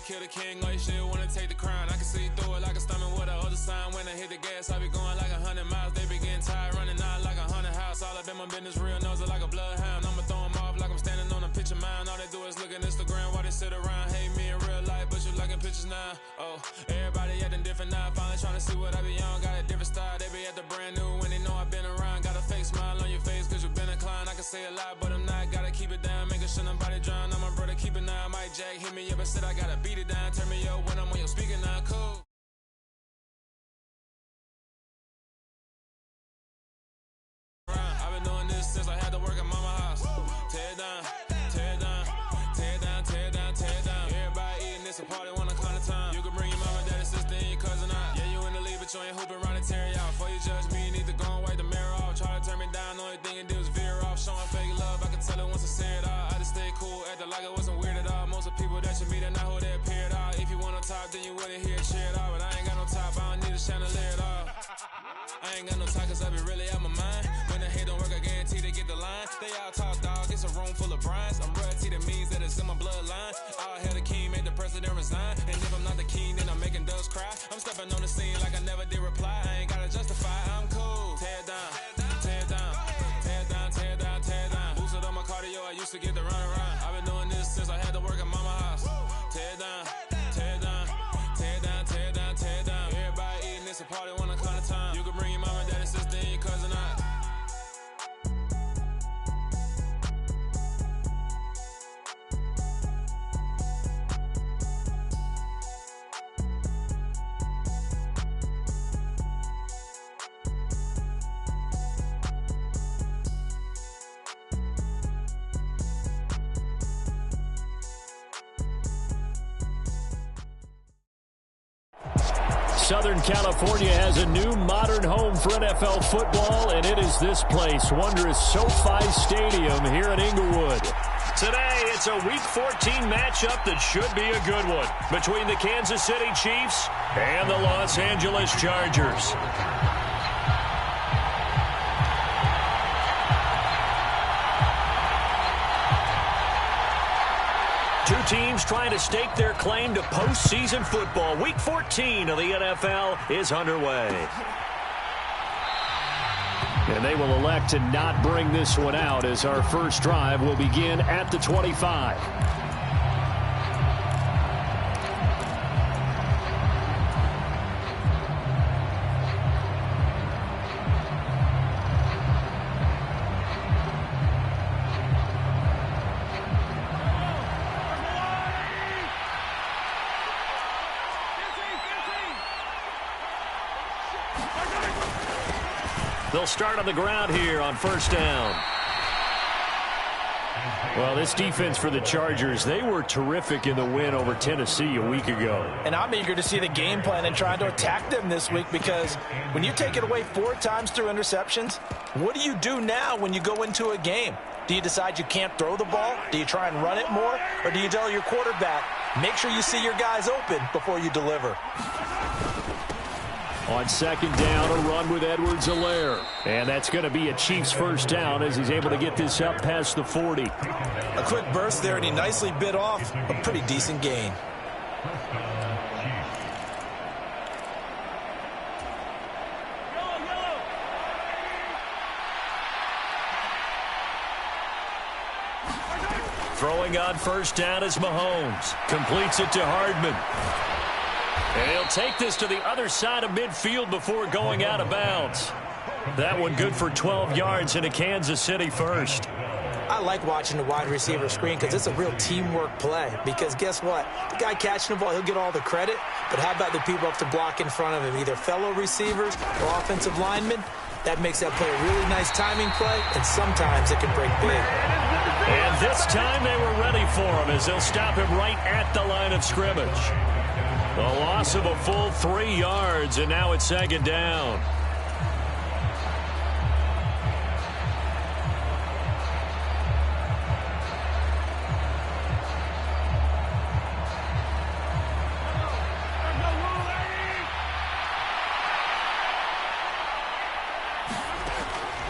kill the king, like shit, wanna take the crown. I can see through it like a stomach with a other sign. When I hit the gas, I be going like 100 miles. They be getting tired, running out like 100 house. All up in my business, real nose like a bloodhound. I'ma throw them off like I'm standing on a picture mound. All they do is look at Instagram while they sit around. Hate me in real life, but you liking pictures now. Oh, everybody acting different now. Finally trying to see what I be on. Got a different style, they be at the brand new when they know I've been around. Got a fake smile on your face cause you been inclined. I can say a lot, but I'm not. Gotta keep it down, making sure nobody drown. I'm my brother, keep it now. Mike Jack hit me up and said I gotta beat it down. Turn me up when I'm on your speaker now, cool. I've been doing this since I had to work at mama house. Tear it down, tear it down, tear it down, tear it down, tear it down. Everybody eating this a party, wanna climb the time. You can bring your mama, daddy, sister, and your cousin out. Yeah, you in the lead, but you ain't hooping around and tear it out. Before you judge me, you need to go and wipe the mirror off. Try to turn me down, the only thing you do is veer off. Showing fake love, I can tell it once I say it all. I just stay cool, acting like it wasn't weird at all. Most of the people that you meet are not who they appear at all. If you want on top, then you wouldn't hear it cheer at all. But I ain't got no top, I don't need a chandelier at all. I ain't got no time cause I be really out my mind. When the hate don't work, I guarantee they get the line. They all talk dog, it's a room full of brinds. I'm royalty, that means that it's in my bloodline. All hail the king, made the president resign. And if I'm not the king, then I'm making doves cry. I'm stepping on the scene like I never did reply. I ain't gotta justify, I'm cool. Tear it down, tear it down, tear it down, tear it down, tear it down. Boosted on my cardio, I used to get the run around. I've been doing this since I had to work at mama house. Tear it down, tear it down, tear it down, tear it down, tear it down. Everybody eating this a party, wanna climb the time. You can bring your mama, daddy, sister, and your cousin out. Southern California has a new modern home for NFL football, and it is this place, wondrous SoFi Stadium here in Inglewood. Today, it's a Week 14 matchup that should be a good one between the Kansas City Chiefs and the Los Angeles Chargers. Two teams trying to stake their claim to postseason football. Week 14 of the NFL is underway. And they will elect to not bring this one out as our first drive will begin at the 25. They'll start on the ground here on first down. Well, this defense for the Chargers, they were terrific in the win over Tennessee a week ago. And I'm eager to see the game plan and trying to attack them this week because when you take it away 4 times through interceptions, what do you do now when you go into a game? Do you decide you can't throw the ball? Do you try and run it more? Or do you tell your quarterback, make sure you see your guys open before you deliver? On second down, a run with Edwards-Helaire. And that's going to be a Chiefs first down as he's able to get this up past the 40. A quick burst there, and he nicely bit off a pretty decent gain. Throwing on first down is Mahomes. Completes it to Hardman. And he'll take this to the other side of midfield before going out of bounds. That one good for 12 yards into Kansas City first. I like watching the wide receiver screen because it's a real teamwork play. Because guess what? The guy catching the ball, he'll get all the credit. But how about the people up to block in front of him, either fellow receivers or offensive linemen? That makes that play a really nice timing play, and sometimes it can break big. And this time they were ready for him as they'll stop him right at the line of scrimmage. A loss of a full 3 yards, and now it's second down.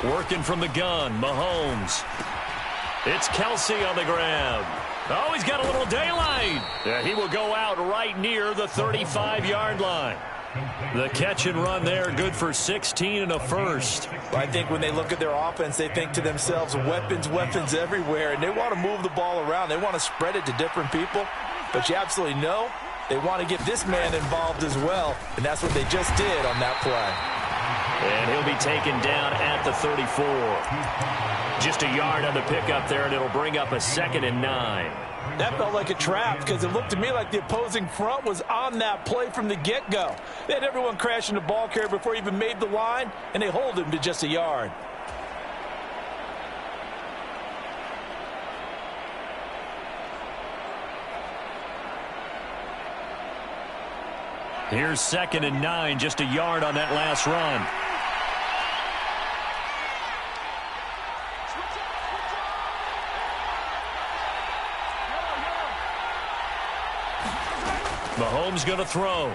Working from the gun, Mahomes. It's Kelsey on the grab. Oh, he's got a little daylight. He will go out right near the 35-yard line. The catch and run there, good for 16 and a first. Well, I think when they look at their offense, they think to themselves, weapons, weapons everywhere, and they want to move the ball around. They want to spread it to different people, but you absolutely know they want to get this man involved as well, and that's what they just did on that play. And he'll be taken down at the 34. Just a yard on the pickup there, and it'll bring up a 2nd and 9. That felt like a trap because it looked to me like the opposing front was on that play from the get-go. They had everyone crashing the ball carrier before he even made the line, and they hold him to just a yard. Here's 2nd and 9, just a yard on that last run. Mahomes going to throw.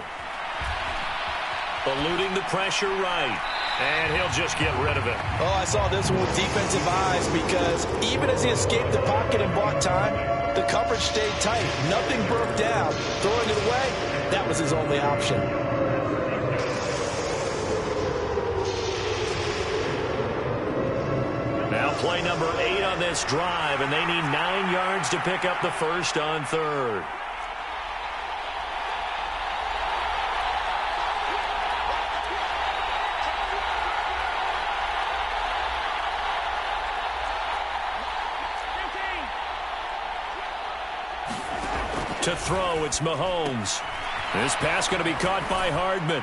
Eluding the pressure right. And he'll just get rid of it. Oh, I saw this one with defensive eyes because even as he escaped the pocket and bought time, the coverage stayed tight. Nothing broke down. Throwing it away, that was his only option. Now play number 8 on this drive, and they need 9 yards to pick up the first on 3rd. To throw, it's Mahomes. This pass going to be caught by Hardman.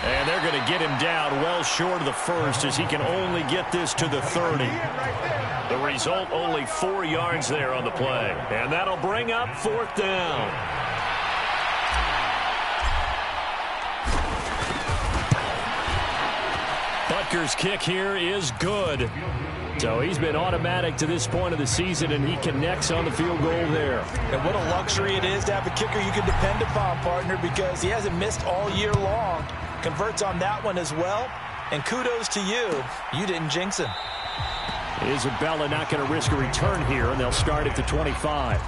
And they're going to get him down well short of the first as he can only get this to the 30. The result, only 4 yards there on the play. And that'll bring up 4th down. Butker's kick here is good. So he's been automatic to this point of the season, and he connects on the field goal there. And what a luxury it is to have a kicker you can depend upon, partner, because he hasn't missed all year long. Converts on that one as well. And kudos to you. You didn't jinx him. Isabella not going to risk a return here, and they'll start at the 25.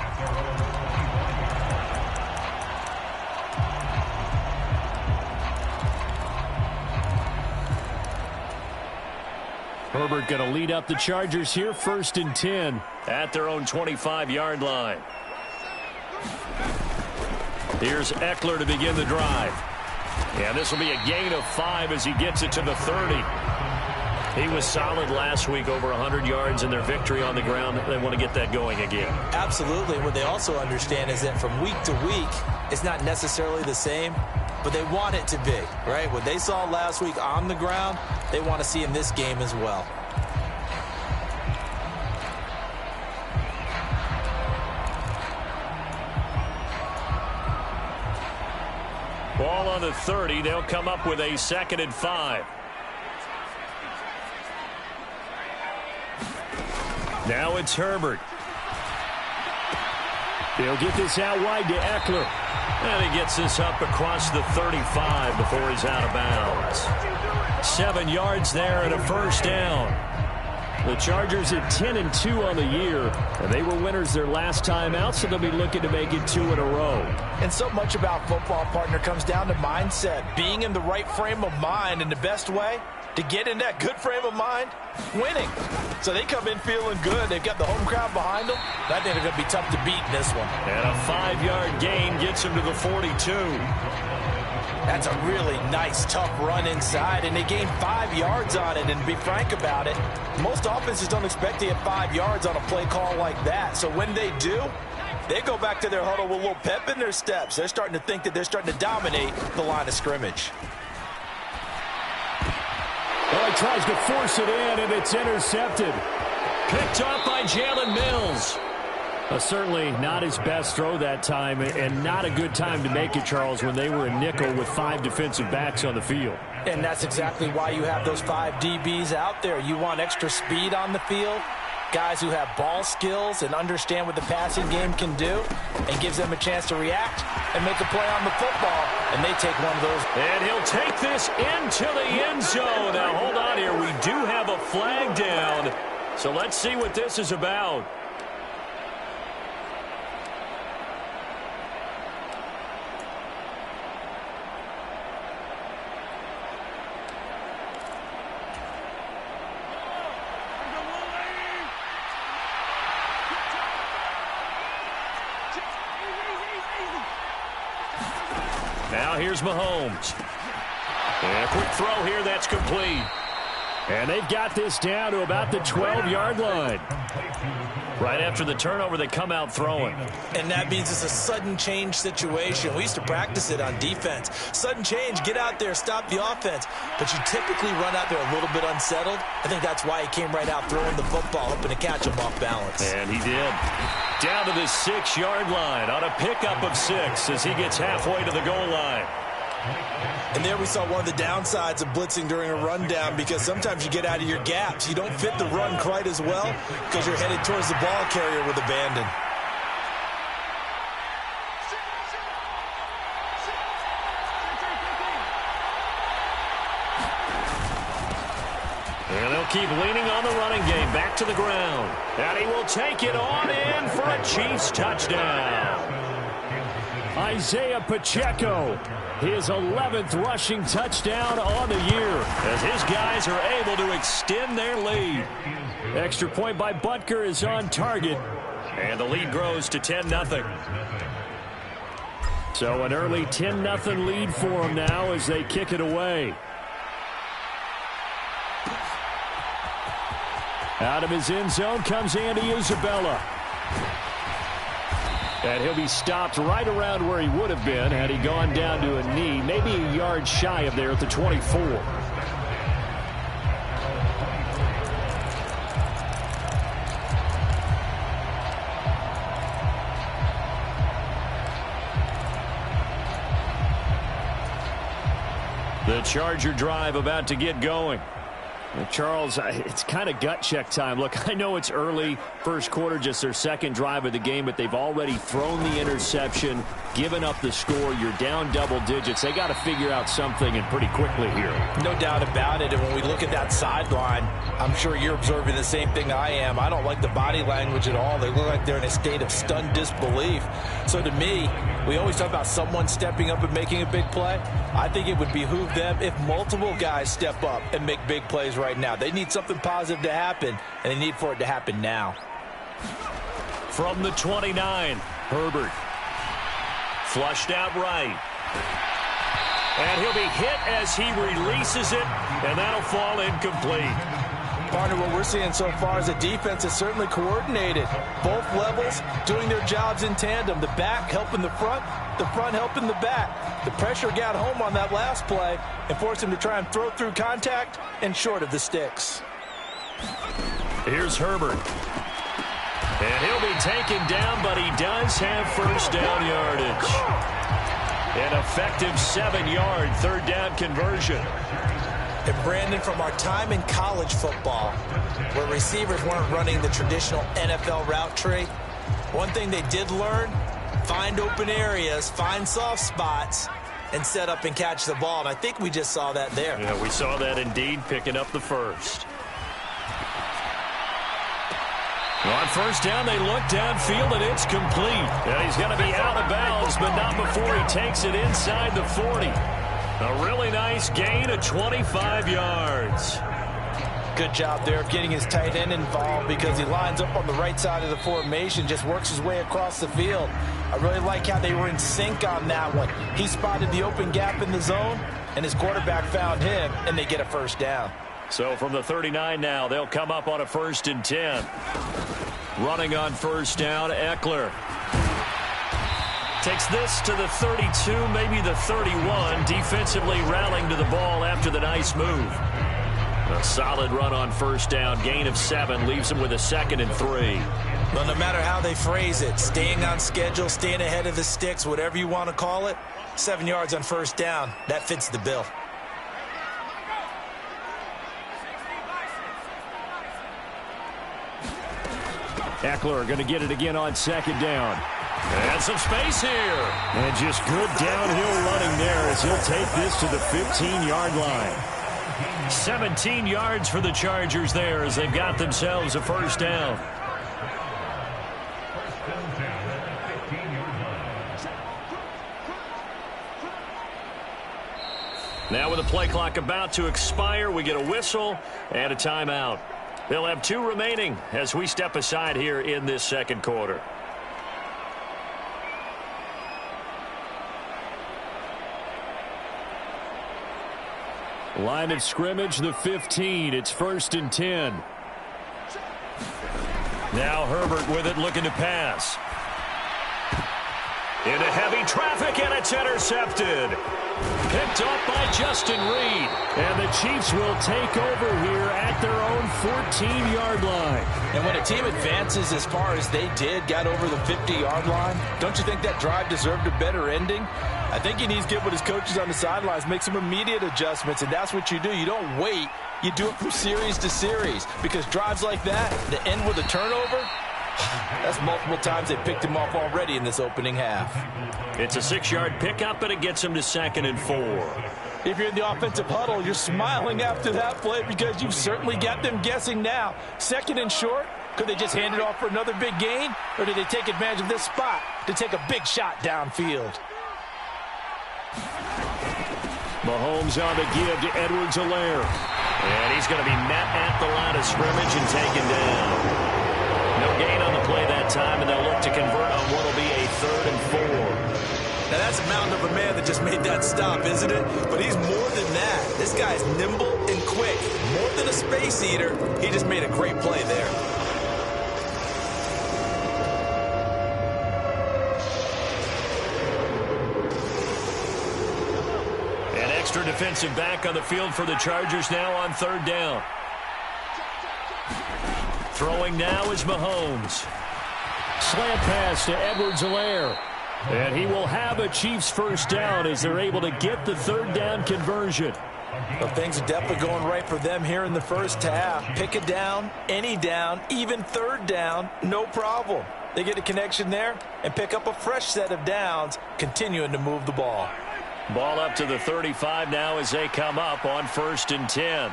Herbert going to lead up the Chargers here, 1st and 10 at their own 25-yard line. Here's Eckler to begin the drive. And this will be a gain of 5 as he gets it to the 30. He was solid last week, over 100 yards in their victory on the ground. They want to get that going again. Absolutely. What they also understand is that from week to week, it's not necessarily the same, but they want it to be, right? What they saw last week on the ground, they want to see in this game as well. Ball on the 30. They'll come up with a 2nd and 5. Now it's Herbert. He'll get this out wide to Eckler. And he gets this up across the 35 before he's out of bounds. 7 yards there and a 1st down. The Chargers at 10-2 on the year, and they were winners their last time out, so they'll be looking to make it 2 in a row. And so much about football, partner, comes down to mindset, being in the right frame of mind, and the best way to get in that good frame of mind, winning. So they come in feeling good. They've got the home crowd behind them. I think they're going to be tough to beat in this one. And a 5-yard gain gets him to the 42. That's a really nice, tough run inside, and they gained 5 yards on it. And to be frank about it, most offenses don't expect to get 5 yards on a play call like that. So when they do, they go back to their huddle with a little pep in their steps. They're starting to think that they're starting to dominate the line of scrimmage. Well, he tries to force it in, and it's intercepted. Picked up by Jalen Mills. Certainly not his best throw that time, and not a good time to make it, Charles, when they were a nickel with 5 defensive backs on the field. And that's exactly why you have those 5 DBs out there. You want extra speed on the field, guys who have ball skills and understand what the passing game can do, and gives them a chance to react and make a play on the football, and they take one of those. And he'll take this into the end zone. Now, hold on here. We do have a flag down, so let's see what this is about. Now here's Mahomes. And a quick throw here that's complete. And they've got this down to about the 12-yard line. Right after the turnover, they come out throwing. And that means it's a sudden change situation. We used to practice it on defense. Sudden change, get out there, stop the offense. But you typically run out there a little bit unsettled. I think that's why he came right out throwing the football, hoping to catch him off balance. And he did. Down to the 6-yard line on a pickup of 6 as he gets halfway to the goal line. And there we saw one of the downsides of blitzing during a rundown, because sometimes you get out of your gaps. You don't fit the run quite as well because you're headed towards the ball carrier with abandon. And they'll keep leaning on the running game. Back to the ground. And he will take it on in for a Chiefs touchdown. Isaiah Pacheco, his 11th rushing touchdown on the year, as his guys are able to extend their lead. Extra point by Butker is on target, and the lead grows to 10-0. So an early 10-0 lead for them now as they kick it away. Out of his end zone comes Andy Isabella. And he'll be stopped right around where he would have been had he gone down to a knee, maybe a yard shy of there at the 24. The Charger drive about to get going. Well, Charles, it's kind of gut check time. Look, I know it's early, first quarter, just their second drive of the game, but they've already thrown the interception, given up the score. You're down double digits. They got to figure out something, and pretty quickly here. No doubt about it. And when we look at that sideline, I'm sure you're observing the same thing I am. I don't like the body language at all. They look like they're in a state of stunned disbelief. So to me, we always talk about someone stepping up and making a big play. I think it would behoove them if multiple guys step up and make big plays right now. They need something positive to happen, and they need for it to happen now. From the 29, Herbert. Flushed out right. And he'll be hit as he releases it, and that'll fall incomplete. Partner, what we're seeing so far is the defense is certainly coordinated. Both levels doing their jobs in tandem. The back helping the front helping the back. The pressure got home on that last play and forced him to try and throw through contact and short of the sticks. Here's Herbert. And he'll be taken down, but he does have first down yardage. An effective 7-yard third down conversion. And Brandon, from our time in college football, where receivers weren't running the traditional NFL route tree, one thing they did learn, find open areas, find soft spots, and set up and catch the ball. And I think we just saw that there. Yeah, we saw that indeed, picking up the first. On first down, they look downfield, and it's complete. And he's going to be out of bounds, but not before he takes it inside the 40. A really nice gain of 25 yards. Good job there of getting his tight end involved, because he lines up on the right side of the formation, just works his way across the field. I really like how they were in sync on that one. He spotted the open gap in the zone, and his quarterback found him, and they get a first down. So from the 39 now, they'll come up on a 1st and 10. Running on first down, Eckler. Takes this to the 32, maybe the 31. Defensively rallying to the ball after the nice move. A solid run on first down. Gain of 7 leaves him with a 2nd and 3. Well, no matter how they phrase it, staying on schedule, staying ahead of the sticks, whatever you want to call it, 7 yards on first down, that fits the bill. Eckler going to get it again on 2nd down. And some space here. And just good downhill running there as he'll take this to the 15-yard line. 17 yards for the Chargers there as they've got themselves a first down. Now with the play clock about to expire, we get a whistle and a timeout. They'll have 2 remaining as we step aside here in this second quarter. Line of scrimmage, the 15. It's 1st and 10. Now Herbert with it, looking to pass. Into heavy traffic, and it's intercepted. Picked up by Justin Reed. And the Chiefs will take over here at their own 14-yard line. And when a team advances as far as they did, got over the 50-yard line, don't you think that drive deserved a better ending? I think he needs to get with his coaches on the sidelines, make some immediate adjustments, and that's what you do. You don't wait. You do it from series to series, because drives like that, that end with a turnover, that's multiple times they picked him off already in this opening half. It's a 6-yard pickup, and it gets him to 2nd and 4. If you're in the offensive huddle, you're smiling after that play because you've certainly got them guessing now. 2nd and short, could they just hand it off for another big gain? Or did they take advantage of this spot to take a big shot downfield? Mahomes on the give to Edwards-Helaire. And he's going to be met at the line of scrimmage and taken down. No gain on the play that time, and they'll look to convert on what will be a 3rd and 4. Now, that's a mountain of a man that just made that stop, isn't it? But he's more than that. This guy's nimble and quick. More than a space eater, he just made a great play there. An extra defensive back on the field for the Chargers now on 3rd down. Throwing now is Mahomes. Slant pass to Edwards-Helaire. And he will have a Chiefs 1st down as they're able to get the 3rd down conversion. Well, things are definitely going right for them here in the first half. Pick a down, any down, even 3rd down, no problem. They get a connection there and pick up a fresh set of downs, continuing to move the ball. Ball up to the 35 now as they come up on 1st and 10.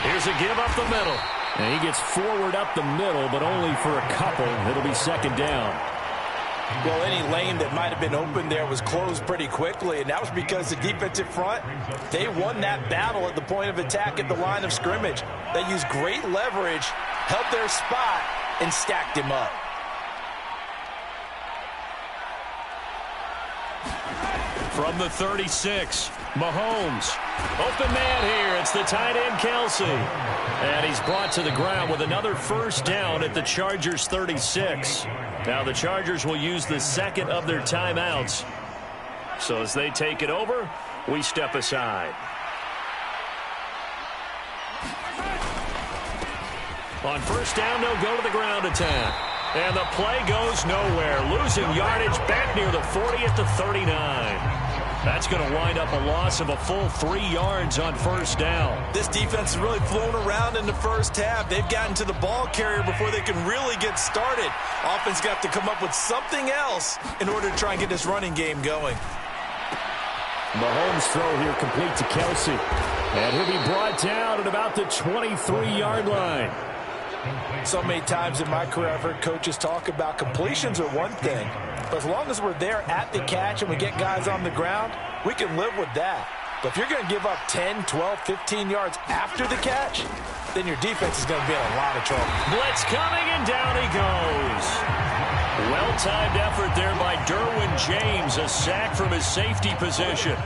Here's a give up the middle. And he gets forward up the middle, but only for a couple. It'll be 2nd down. Well, any lane that might have been open there was closed pretty quickly, and that was because the defensive front, they won that battle at the point of attack at the line of scrimmage. They used great leverage, held their spot, and stacked him up. From the 36, Mahomes. Open man here. It's the tight end, Kelce. And he's brought to the ground with another 1st down at the Chargers 36. Now the Chargers will use the 2nd of their timeouts. So as they take it over, we step aside. On 1st down, they'll go to the ground attack. And the play goes nowhere. Losing yardage back near the 40 at the 39. That's going to wind up a loss of a full 3 yards on 1st down. This defense has really flown around in the first half. They've gotten to the ball carrier before they can really get started. Offense got to come up with something else in order to try and get this running game going. Mahomes' throw here complete to Kelce. And he'll be brought down at about the 23-yard line. So many times in my career I've heard coaches talk about completions are one thing, but as long as we're there at the catch and we get guys on the ground, we can live with that. But if you're going to give up 10, 12, 15 yards after the catch, then your defense is going to be in a lot of trouble. Blitz coming, and down he goes. Well-timed effort there by Derwin James, a sack from his safety position.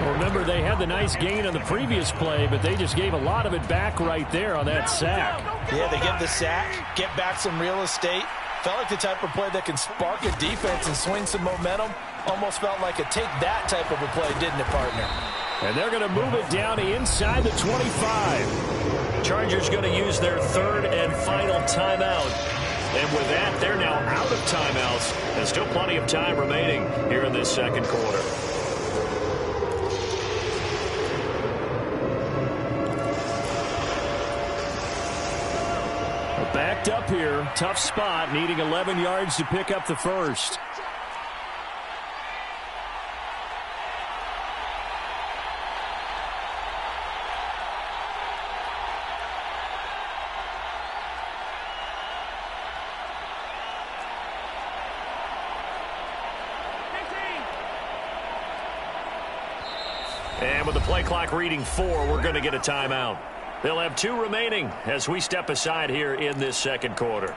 Well, remember, they had the nice gain on the previous play, but they just gave a lot of it back right there on that sack. Yeah, they get the sack, get back some real estate. Felt like the type of play that can spark a defense and swing some momentum. Almost felt like a take that type of a play, didn't it, partner? And they're going to move it down inside the 25. Chargers going to use their 3rd and final timeout. And with that, they're now out of timeouts. There's still plenty of time remaining here in this 2nd quarter. Backed up here. Tough spot, needing 11 yards to pick up the 1st. And with the play clock reading 4, we're going to get a timeout. They'll have 2 remaining as we step aside here in this 2nd quarter.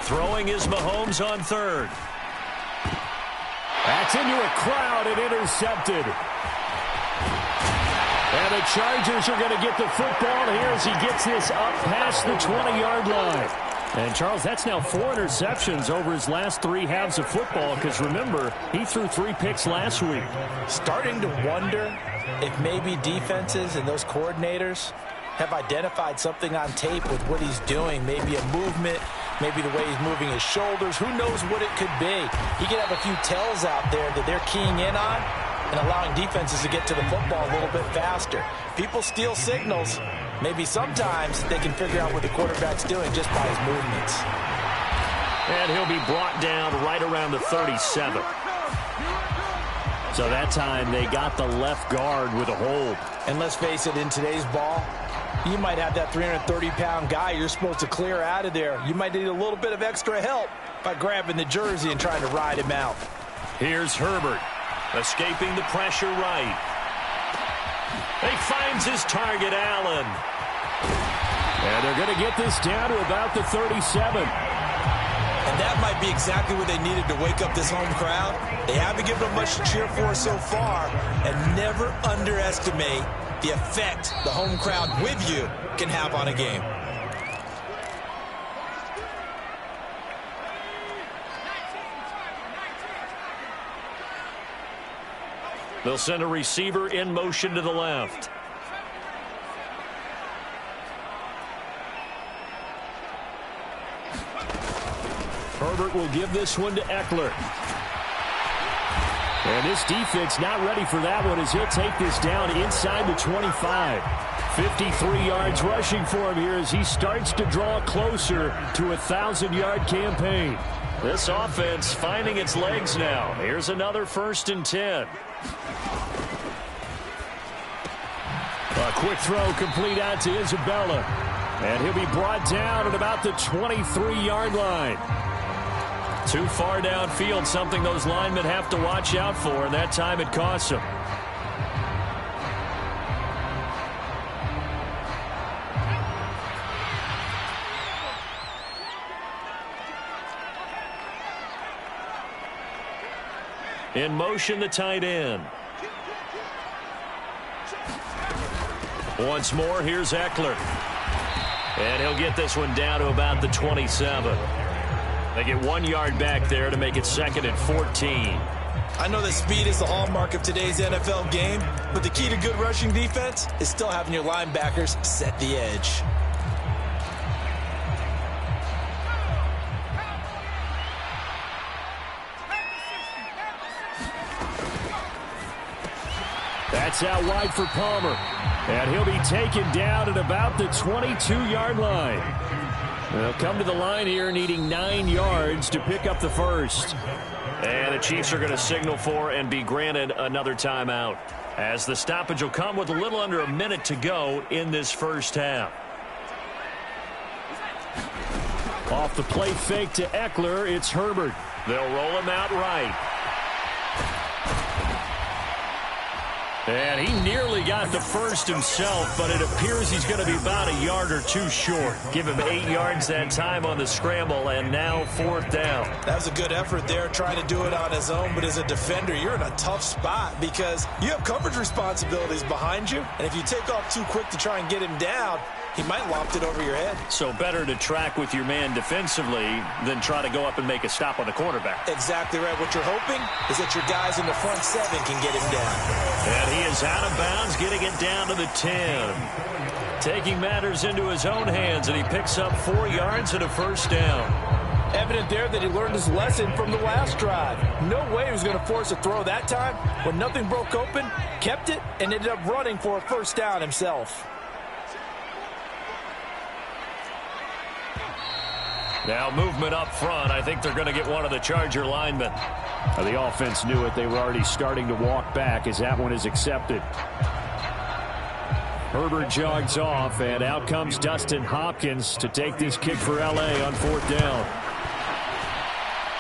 Throwing is Mahomes on third. That's into a crowd and intercepted. And the Chargers are going to get the football here as he gets this up past the 20-yard line. And, Charles, that's now 4 interceptions over his last 3 halves of football because, remember, he threw 3 picks last week. Starting to wonder if maybe defenses and those coordinators have identified something on tape with what he's doing, maybe a movement, maybe the way he's moving his shoulders. Who knows what it could be? He could have a few tells out there that they're keying in on and allowing defenses to get to the football a little bit faster. People steal signals. Maybe sometimes they can figure out what the quarterback's doing just by his movements. And he'll be brought down right around the 37. So that time they got the left guard with a hold. And let's face it, in today's ball, you might have that 330-pound guy you're supposed to clear out of there. You might need a little bit of extra help by grabbing the jersey and trying to ride him out. Here's Herbert, escaping the pressure right. He finds his target, Allen. And they're going to get this down to about the 37. And that might be exactly what they needed to wake up this home crowd. They haven't given them much to cheer for so far, and never underestimate the effect the home crowd with you can have on a game. They'll send a receiver in motion to the left. Herbert will give this one to Eckler. And this defense not ready for that one as he'll take this down inside the 25. 53 yards rushing for him here as he starts to draw closer to a 1,000-yard campaign. This offense finding its legs now. Here's another 1st and 10. A quick throw complete out to Isabella. And he'll be brought down at about the 23-yard line. Too far downfield, something those linemen have to watch out for, and that time it costs them. In motion, the tight end. Once more, here's Eckler. And he'll get this one down to about the 27. They get 1 yard back there to make it 2nd and 14. I know that speed is the hallmark of today's NFL game, but the key to good rushing defense is still having your linebackers set the edge. That's out wide for Palmer. And he'll be taken down at about the 22-yard line. They'll come to the line here needing 9 yards to pick up the first. And the Chiefs are going to signal for and be granted another timeout, as the stoppage will come with a little under a minute to go in this first half. Off the play fake to Eckler, it's Herbert. They'll roll him out right. And he nearly got the first himself, but it appears he's going to be about a yard or two short. Give him 8 yards that time on the scramble, and now 4th down. That was a good effort there, trying to do it on his own, but as a defender, you're in a tough spot because you have coverage responsibilities behind you, and if you take off too quick to try and get him down, he might loft it over your head. So better to track with your man defensively than try to go up and make a stop on the quarterback. Exactly right. What you're hoping is that your guys in the front 7 can get him down. And he is out of bounds, getting it down to the 10. Taking matters into his own hands, and he picks up 4 yards and a first down. Evident there that he learned his lesson from the last drive. No way he was going to force a throw that time. When nothing broke open, kept it, and ended up running for a first down himself. Now movement up front. I think they're going to get one of the Charger linemen. The offense knew it. They were already starting to walk back as that one is accepted. Herbert jogs off, and out comes Dustin Hopkins to take this kick for L.A. on 4th down.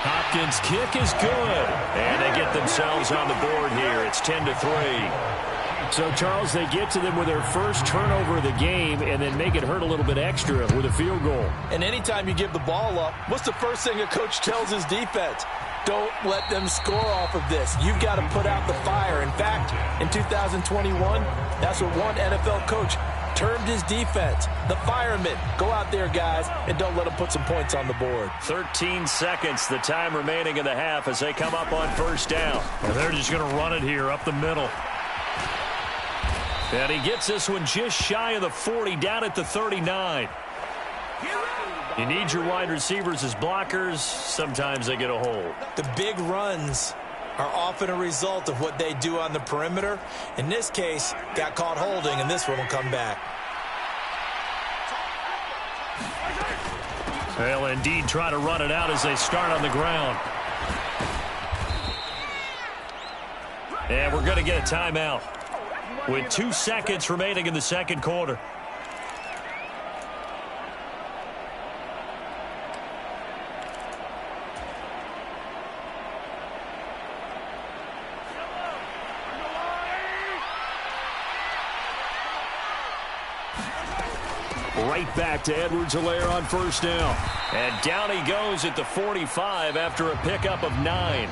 Hopkins' kick is good. And they get themselves on the board here. It's 10-3. So, Charles, they get to them with their first turnover of the game and then make it hurt a little bit extra with a field goal. And anytime you give the ball up, what's the first thing a coach tells his defense? Don't let them score off of this. You've got to put out the fire. In fact, in 2021, that's what one NFL coach termed his defense, the firemen. Go out there, guys, and don't let them put some points on the board. 13 seconds, the time remaining in the half as they come up on first down. And they're just going to run it here up the middle. And he gets this one just shy of the 40, down at the 39. You need your wide receivers as blockers. Sometimes they get a hold. The big runs are often a result of what they do on the perimeter. In this case, got caught holding, and this one will come back. They'll indeed try to run it out as they start on the ground. And we're going to get a timeout with 2 seconds remaining in the second quarter. Right back to Edwards-Helaire on first down. And down he goes at the 45 after a pickup of 9.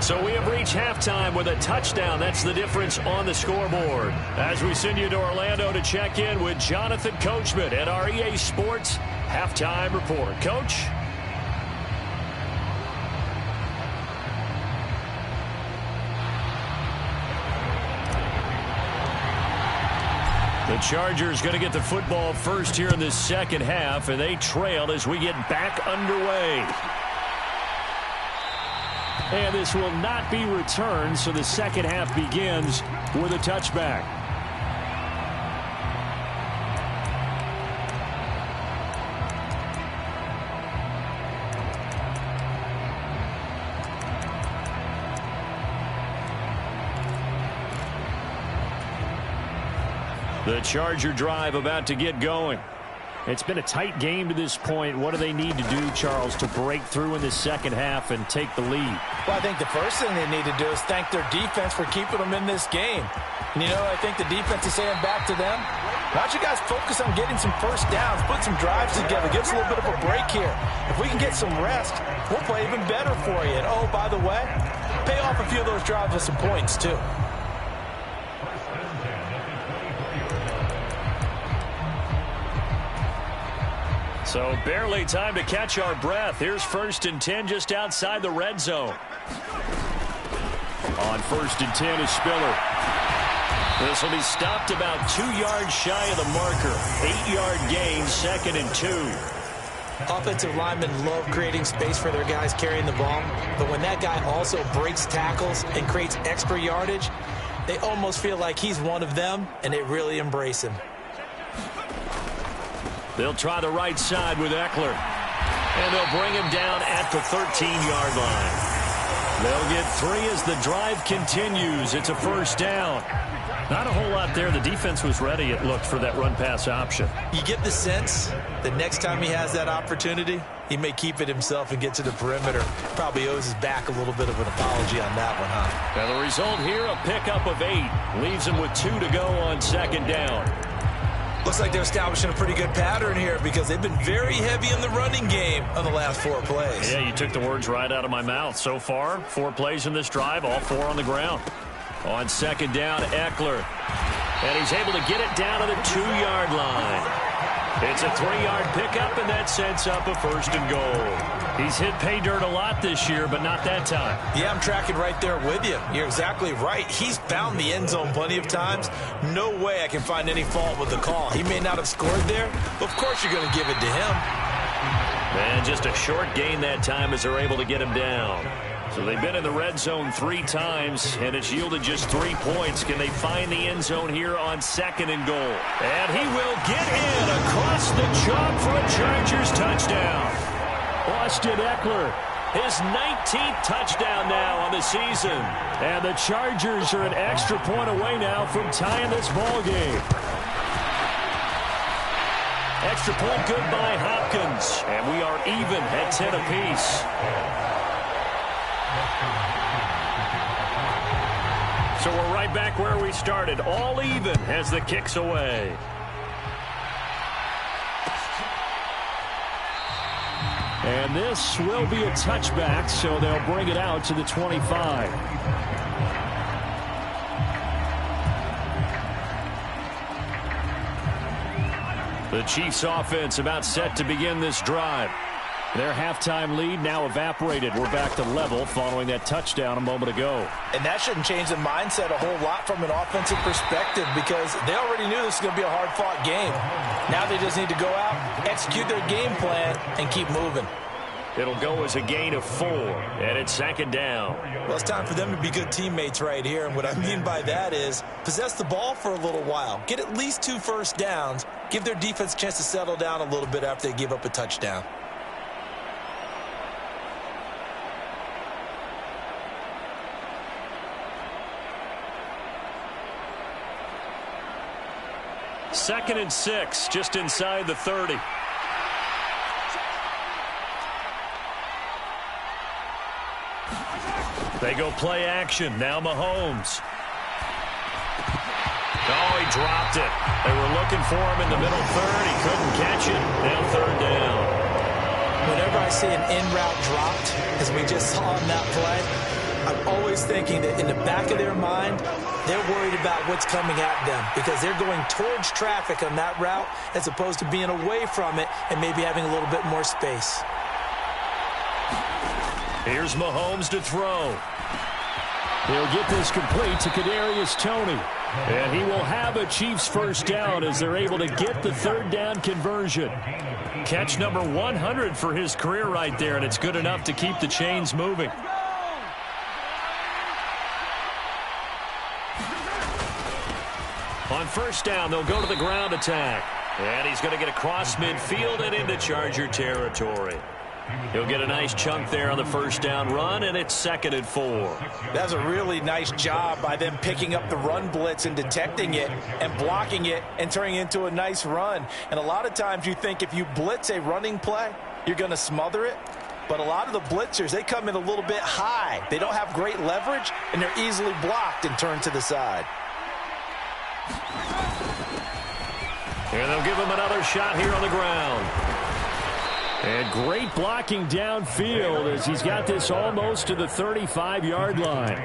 So we have reached halftime with a touchdown. That's the difference on the scoreboard. As we send you to Orlando to check in with Jonathan Coachman at our EA Sports Halftime Report. Coach? The Chargers going to get the football first here in this second half, and they trail as we get back underway. And this will not be returned, so the second half begins with a touchback. The Charger drive about to get going. It's been a tight game to this point. What do they need to do, Charles, to break through in the second half and take the lead? Well, I think the first thing they need to do is thank their defense for keeping them in this game. And, you know, I think the defense is saying back to them, why don't you guys focus on getting some first downs, put some drives together, give us a little bit of a break here. If we can get some rest, we'll play even better for you. And, oh, by the way, pay off a few of those drives with some points, too. So barely time to catch our breath. Here's 1st and 10 just outside the red zone. On 1st and 10 is Spiller. This will be stopped about 2 yards shy of the marker. 8-yard gain, 2nd and 2. Offensive linemen love creating space for their guys carrying the ball, but when that guy also breaks tackles and creates extra yardage, they almost feel like he's one of them, and they really embrace him. They'll try the right side with Eckler. And they'll bring him down at the 13-yard line. They'll get 3 as the drive continues. It's a first down. Not a whole lot there. The defense was ready, it looked, for that run-pass option. You get the sense that next time he has that opportunity, he may keep it himself and get to the perimeter. Probably owes his back a little bit of an apology on that one, huh? And the result here, a pickup of 8. Leaves him with 2 to go on second down. Looks like they're establishing a pretty good pattern here because they've been very heavy in the running game on the last 4 plays. Yeah, you took the words right out of my mouth. So far, 4 plays in this drive, all 4 on the ground. On second down, Eckler. And he's able to get it down to the 2-yard line. It's a 3-yard pickup, and that sets up a 1st and goal. He's hit pay dirt a lot this year, but not that time. Yeah, I'm tracking right there with you. You're exactly right. He's found the end zone plenty of times. No way I can find any fault with the call. He may not have scored there, but of course you're going to give it to him. And just a short gain that time as they're able to get him down. So they've been in the red zone 3 times, and it's yielded just 3 points. Can they find the end zone here on 2nd and goal? And he will get in across the chalk for a Chargers touchdown. Austin Eckler, his 19th touchdown now on the season. And the Chargers are an extra point away now from tying this ball game. Extra point good by Hopkins. And we are even at 10 apiece. So we're right back where we started, all even as the kick's away. And this will be a touchback, so they'll bring it out to the 25. The Chiefs offense about set to begin this drive. Their halftime lead now evaporated. We're back to level following that touchdown a moment ago. And that shouldn't change the mindset a whole lot from an offensive perspective because they already knew this was going to be a hard-fought game. Now they just need to go out, execute their game plan, and keep moving. It'll go as a gain of 4, and it's second down. Well, it's time for them to be good teammates right here, and what I mean by that is possess the ball for a little while, get at least 2 first downs, give their defense a chance to settle down a little bit after they give up a touchdown. Second and 6, just inside the 30. They go play action. Now Mahomes. Oh, he dropped it. They were looking for him in the middle third. He couldn't catch it. Now third down. Whenever I see an in-route dropped, as we just saw in that play, I'm always thinking that in the back of their mind, they're worried about what's coming at them because they're going towards traffic on that route as opposed to being away from it and maybe having a little bit more space. Here's Mahomes to throw. He'll get this complete to Kadarius Toney. And he will have a Chiefs first down as they're able to get the third down conversion. Catch number 100 for his career right there, and it's good enough to keep the chains moving. On first down, they'll go to the ground attack. And he's going to get across midfield and into Charger territory. He'll get a nice chunk there on the first down run, and it's second and 4. That's a really nice job by them picking up the run blitz and detecting it and blocking it and turning it into a nice run. And a lot of times you think if you blitz a running play, you're going to smother it. But a lot of the blitzers, they come in a little bit high. They don't have great leverage, and they're easily blocked and turned to the side. And they'll give him another shot here on the ground. And great blocking downfield as he's got this almost to the 35-yard line.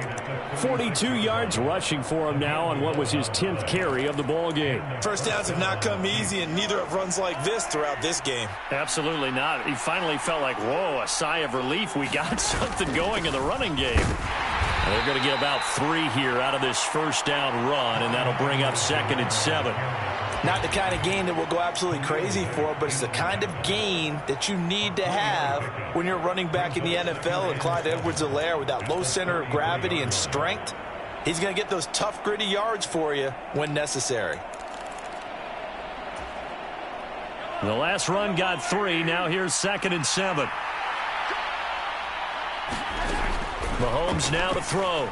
42 yards rushing for him now on what was his 10th carry of the ball game. First downs have not come easy, and neither have runs like this throughout this game. Absolutely not. He finally felt like, whoa, a sigh of relief. We got something going in the running game. And they're going to get about 3 here out of this first down run, and that'll bring up second and 7. Not the kind of gain that we'll go absolutely crazy for, but it's the kind of gain that you need to have when you're running back in the NFL. And Clyde Edwards-Helaire with that low center of gravity and strength, he's going to get those tough, gritty yards for you when necessary. The last run got 3. Now here's second and 7. Mahomes now to throw.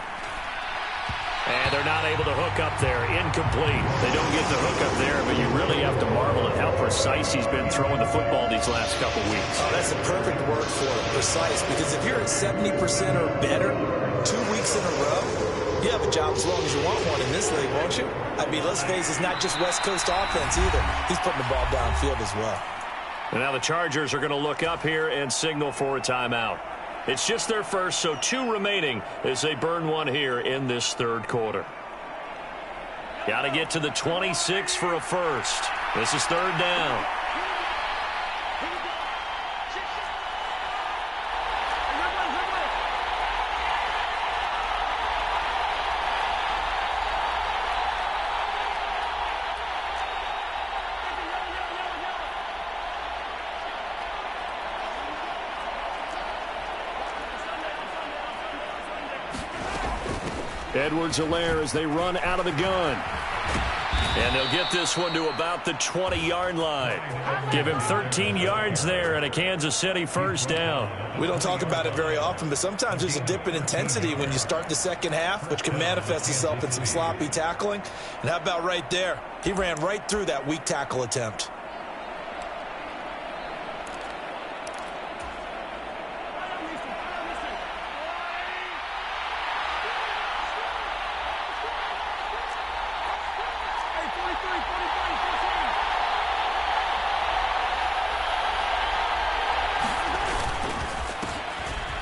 And they're not able to hook up there. Incomplete. They don't get the hook up there, but you really have to marvel at how precise he's been throwing the football these last couple weeks. Oh, that's the perfect word for it, precise. Because if you're at 70% or better 2 weeks in a row, you have a job as long as you want one in this league, won't you? I mean, let's face it, it's not just West Coast offense either. He's putting the ball downfield as well. And now the Chargers are going to look up here and signal for a timeout. It's just their first, so 2 remaining as they burn one here in this third quarter. Got to get to the 26 for a first. This is third down. Edwards-Helaire as they run out of the gun. And they'll get this one to about the 20-yard line. Give him 13 yards there and a Kansas City first down. We don't talk about it very often, but sometimes there's a dip in intensity when you start the second half, which can manifest itself in some sloppy tackling. And how about right there? He ran right through that weak tackle attempt.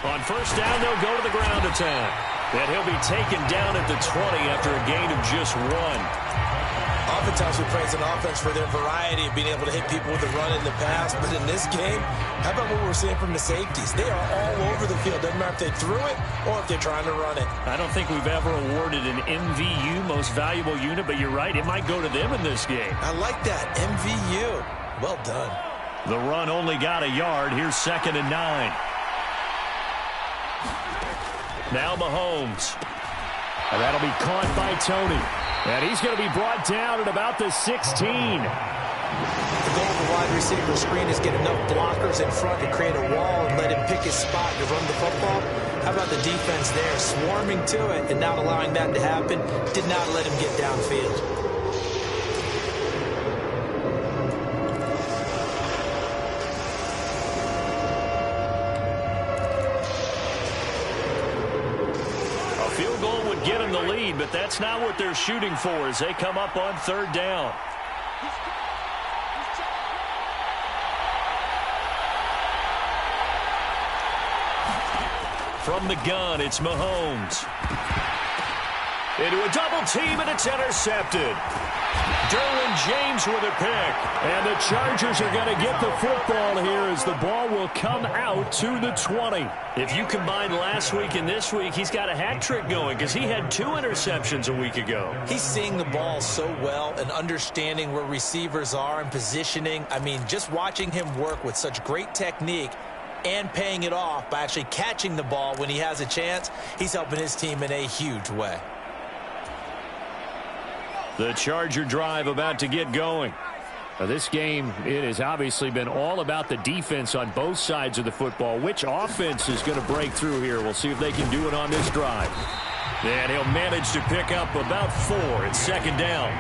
On first down, they'll go to the ground attack. And he'll be taken down at the 20 after a gain of just 1. Oftentimes we praise an offense for their variety of being able to hit people with the run in the pass. But in this game, how about what we're seeing from the safeties? They are all over the field. Doesn't matter if they threw it or if they're trying to run it. I don't think we've ever awarded an MVU, most valuable unit, but you're right. It might go to them in this game. I like that. MVU. Well done. The run only got a yard. Here's 2nd and 9. Now Mahomes. And that'll be caught by Tony. And he's going to be brought down at about the 16. The goal of the wide receiver screen is get enough blockers in front to create a wall and let him pick his spot to run the football. How about the defense there, swarming to it and not allowing that to happen? Did not let him get downfield. Get him the lead, but that's not what they're shooting for as they come up on 3rd down. From the gun, it's Mahomes. Into a double team, and it's intercepted. Derwin James with a pick. And the Chargers are going to get the football here as the ball will come out to the 20. If you combine last week and this week, he's got a hat trick going because he had 2 interceptions a week ago. He's seeing the ball so well and understanding where receivers are and positioning. I mean, just watching him work with such great technique and paying it off by actually catching the ball when he has a chance, he's helping his team in a huge way. The Charger drive about to get going. Now this game, it has obviously been all about the defense on both sides of the football. Which offense is going to break through here? We'll see if they can do it on this drive. And he'll manage to pick up about 4 at 2nd down.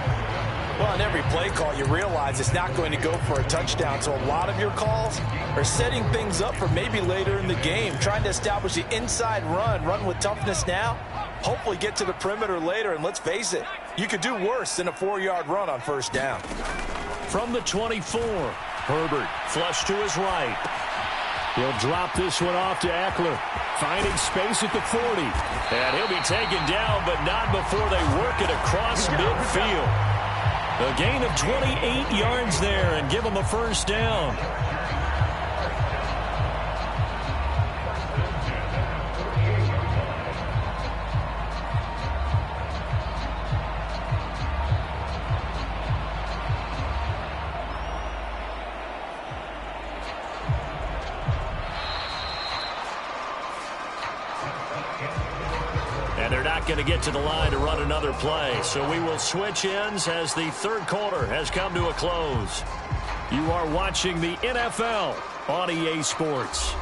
Well, in every play call, you realize it's not going to go for a touchdown. So a lot of your calls are setting things up for maybe later in the game, trying to establish the inside run with toughness now, hopefully get to the perimeter later. And let's face it, you could do worse than a 4-yard run on first down. From the 24, Herbert flush to his right. He'll drop this one off to Eckler, finding space at the 40. And he'll be taken down, but not before they work it across midfield. A gain of 28 yards there and give them a first down. They're not going to get to the line to run another play, so we will switch ends as the 3rd quarter has come to a close. You are watching the NFL on EA Sports.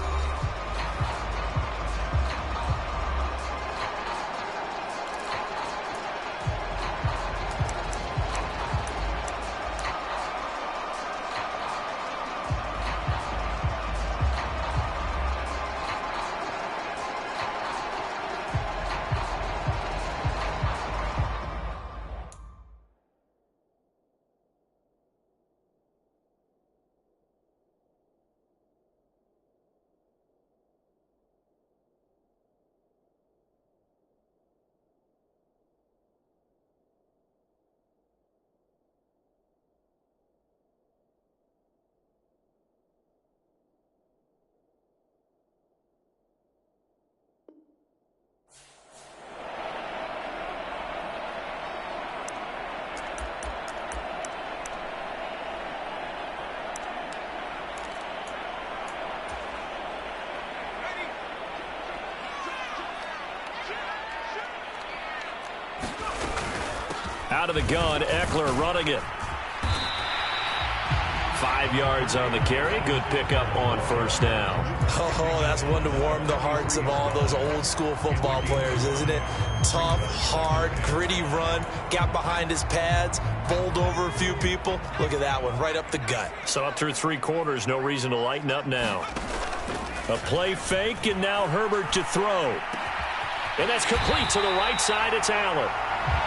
Out of the gun, Eckler running it. 5 yards on the carry. Good pickup on first down. Oh, that's one to warm the hearts of all those old school football players, isn't it? Tough, hard, gritty run. Got behind his pads, bowled over a few people. Look at that one, right up the gut. So up through 3 quarters, no reason to lighten up now. A play fake, and now Herbert to throw. And that's complete to the right side. It's Allen.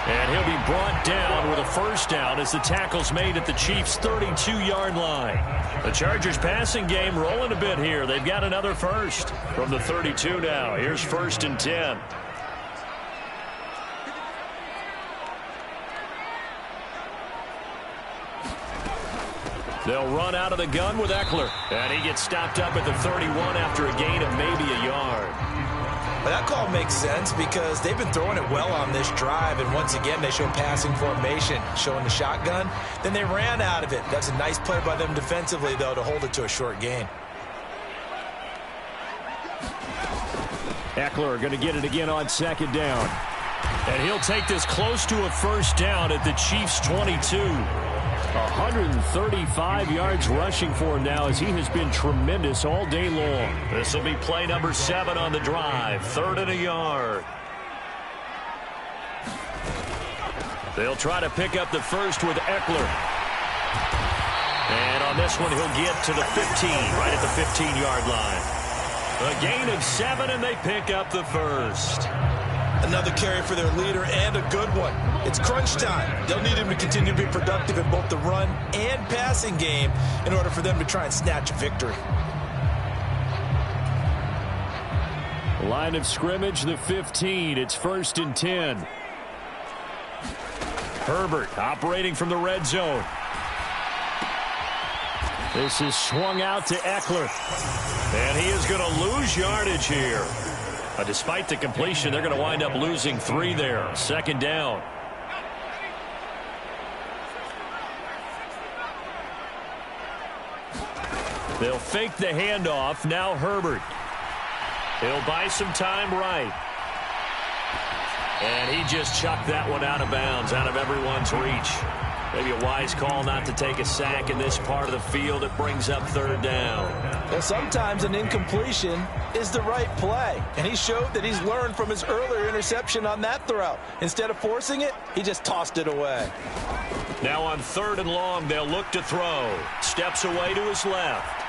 And he'll be brought down with a first down as the tackle's made at the Chiefs' 32-yard line. The Chargers passing game rolling a bit here. They've got another first from the 32 now. Here's 1st and 10. They'll run out of the gun with Eckler. And he gets stopped up at the 31 after a gain of maybe a yard. Well, that call makes sense because they've been throwing it well on this drive, and once again they show passing formation, showing the shotgun. Then they ran out of it. That's a nice play by them defensively, though, to hold it to a short gain. Eckler going to get it again on 2nd down. And he'll take this close to a first down at the Chiefs' 22. 135 yards rushing for him now as he has been tremendous all day long. This will be play number 7 on the drive. 3rd and a yard. They'll try to pick up the first with Eckler. And on this one, he'll get to the 15, right at the 15-yard line. A gain of 7, and they pick up the first. Another carry for their leader, and a good one. It's crunch time. They'll need him to continue to be productive in both the run and passing game in order for them to try and snatch a victory. Line of scrimmage, the 15. It's 1st and 10. Herbert operating from the red zone. This is swung out to Eckler. And he is going to lose yardage here. Despite the completion, they're going to wind up losing 3 there. 2nd down. They'll fake the handoff. Now Herbert. He'll buy some time right. And he just chucked that one out of bounds, out of everyone's reach. Maybe a wise call not to take a sack in this part of the field. It brings up 3rd down. Well, sometimes an incompletion is the right play. And he showed that he's learned from his earlier interception on that throw. Instead of forcing it, he just tossed it away. Now on 3rd and long, they'll look to throw. Steps away to his left.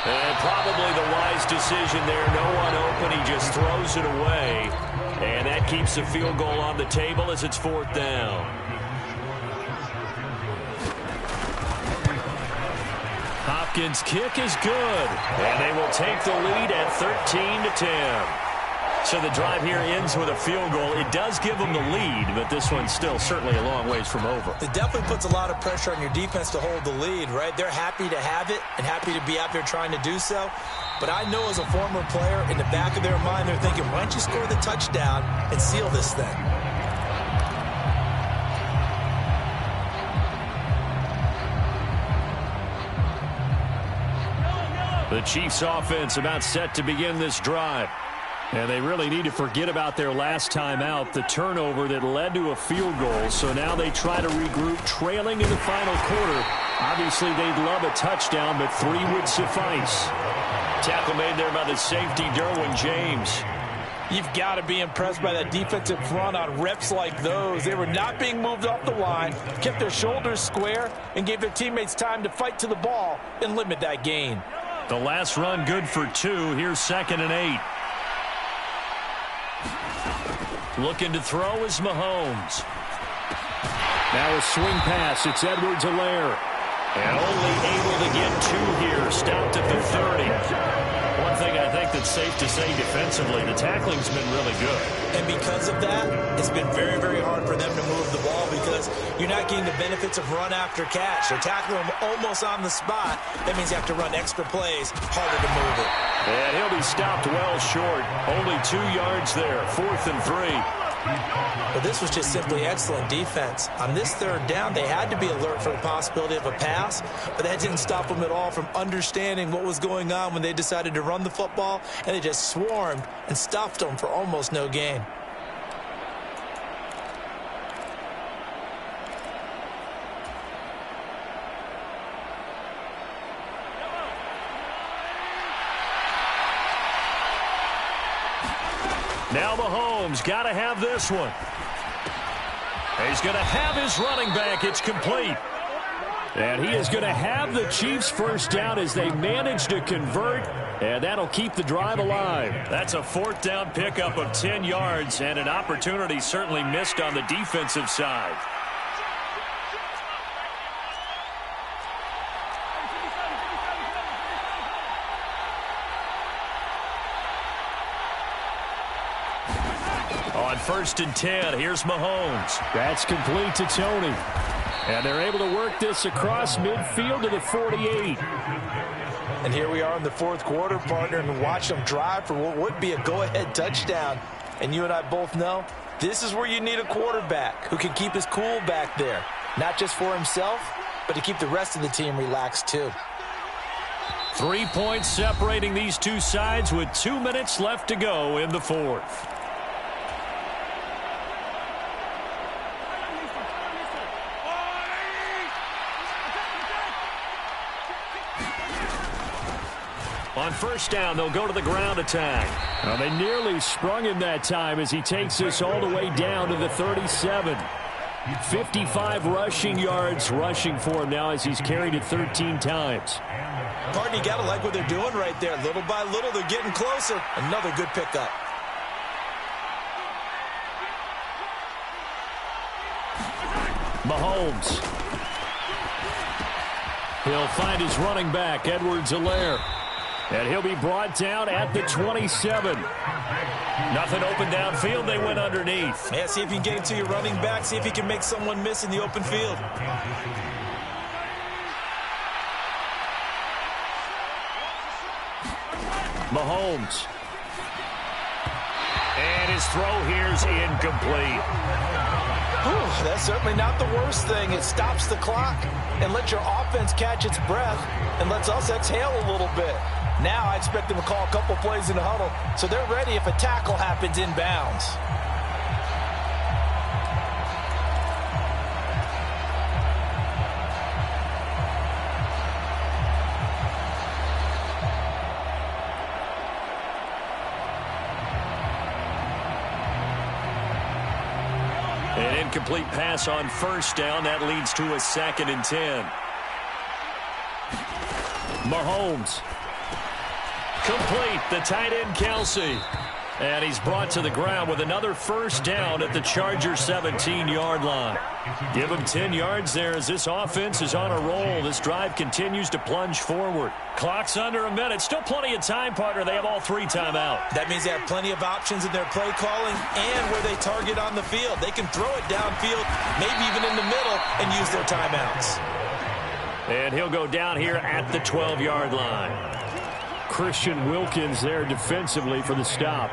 And probably the wise decision there. No one open. He just throws it away. And that keeps the field goal on the table as it's 4th down. Hopkins' kick is good. And they will take the lead at 13-10. So the drive here ends with a field goal. It does give them the lead, but this one's still certainly a long ways from over. It definitely puts a lot of pressure on your defense to hold the lead, right? They're happy to have it and happy to be out there trying to do so. But I know as a former player, in the back of their mind, they're thinking, why don't you score the touchdown and seal this thing? The Chiefs offense about set to begin this drive. And they really need to forget about their last time out, the turnover that led to a field goal. So now they try to regroup, trailing in the final quarter. Obviously, they'd love a touchdown, but 3 would suffice. Tackle made there by the safety, Derwin James. You've got to be impressed by that defensive front on reps like those. They were not being moved off the line, kept their shoulders square, and gave their teammates time to fight to the ball and limit that gain. The last run good for 2. Here's 2nd and 8. Looking to throw is Mahomes. Now a swing pass. It's Edwards-Helaire. And only able to get 2 here. Stopped at the 30. One thing I think that's safe to say defensively, the tackling's been really good. And because of that, it's been very, very hard for them to move the ball because you're not getting the benefits of run after catch. They're tackling them almost on the spot. That means you have to run extra plays, harder to move it. And he'll be stopped well short. Only 2 yards there. 4th and 3. But this was just simply excellent defense. On this 3rd down, they had to be alert for the possibility of a pass, but that didn't stop them at all from understanding what was going on when they decided to run the football, and they just swarmed and stuffed them for almost no gain. Now Mahomes got to have this one. He's going to have his running back. It's complete. And he is going to have the Chiefs first down as they manage to convert, and that'll keep the drive alive. That's a fourth down pickup of 10 yards, and an opportunity certainly missed on the defensive side. On 1st and 10, here's Mahomes. That's complete to Tony. And they're able to work this across midfield to the 48. And here we are in the fourth quarter, partner, and watch them drive for what would be a go-ahead touchdown. And you and I both know this is where you need a quarterback who can keep his cool back there. Not just for himself, but to keep the rest of the team relaxed too. 3 points separating these two sides with 2 minutes left to go in the fourth. On first down, they'll go to the ground attack. Well, they nearly sprung him that time as he takes this all the way down to the 37. 55 rushing yards rushing for him now as he's carried it 13 times. Partner, you got to like what they're doing right there. Little by little, they're getting closer. Another good pickup. Mahomes. He'll find his running back, Edwards-Helaire. And he'll be brought down at the 27. Nothing open downfield. They went underneath. Yeah, see if you can get it to your running back. See if he can make someone miss in the open field. Mahomes. And his throw here's incomplete. Whew, that's certainly not the worst thing. It stops the clock and lets your offense catch its breath and lets us exhale a little bit. Now I expect them to call a couple plays in the huddle so they're ready if a tackle happens inbounds. An incomplete pass on first down. That leads to a 2nd and 10. Mahomes. Complete, the tight end Kelsey. And he's brought to the ground with another first down at the Chargers' 17-yard line. Give him 10 yards there as this offense is on a roll. This drive continues to plunge forward. Clock's under a minute. Still plenty of time, partner. They have all 3 timeouts. That means they have plenty of options in their play calling and where they target on the field. They can throw it downfield, maybe even in the middle, and use their timeouts. And he'll go down here at the 12-yard line. Christian Wilkins there defensively for the stop.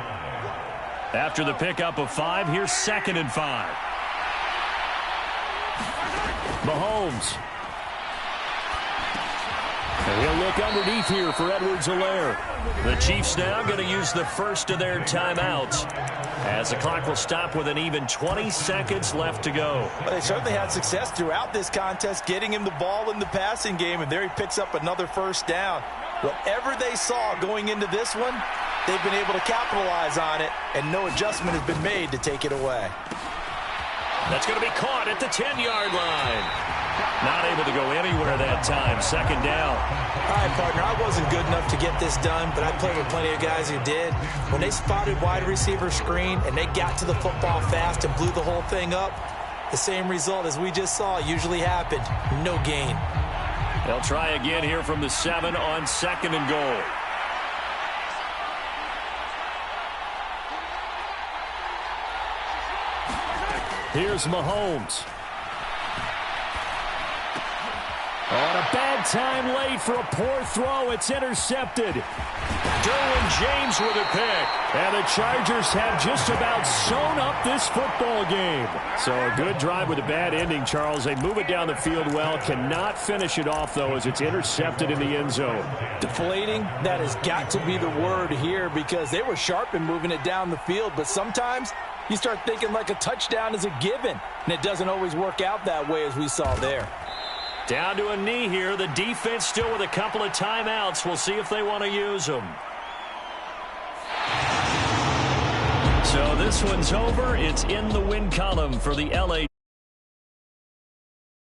After the pickup of 5, here's 2nd and 5. Mahomes. And he'll look underneath here for Edwards-Helaire. The Chiefs now going to use the first of their timeouts as the clock will stop with an even 20 seconds left to go. Well, they certainly had success throughout this contest getting him the ball in the passing game, and there he picks up another first down. Whatever they saw going into this one, they've been able to capitalize on it, and no adjustment has been made to take it away. That's going to be caught at the 10-yard line. Not able to go anywhere that time. 2nd down. All right, partner, I wasn't good enough to get this done, but I played with plenty of guys who did. When they spotted wide receiver screen and they got to the football fast and blew the whole thing up, the same result as we just saw usually happened. No gain. They'll try again here from the 7 on 2nd and goal. Here's Mahomes. On a bad time late for a poor throw. It's intercepted. Derwin James with a pick. And the Chargers have just about sewn up this football game. So a good drive with a bad ending, Charles. They move it down the field well. Cannot finish it off, though, as it's intercepted in the end zone. Deflating, that has got to be the word here because they were sharp in moving it down the field. But sometimes you start thinking like a touchdown is a given. And it doesn't always work out that way as we saw there. Down to a knee here. The defense still with a couple of timeouts. We'll see if they want to use them. So this one's over. It's in the win column for the LA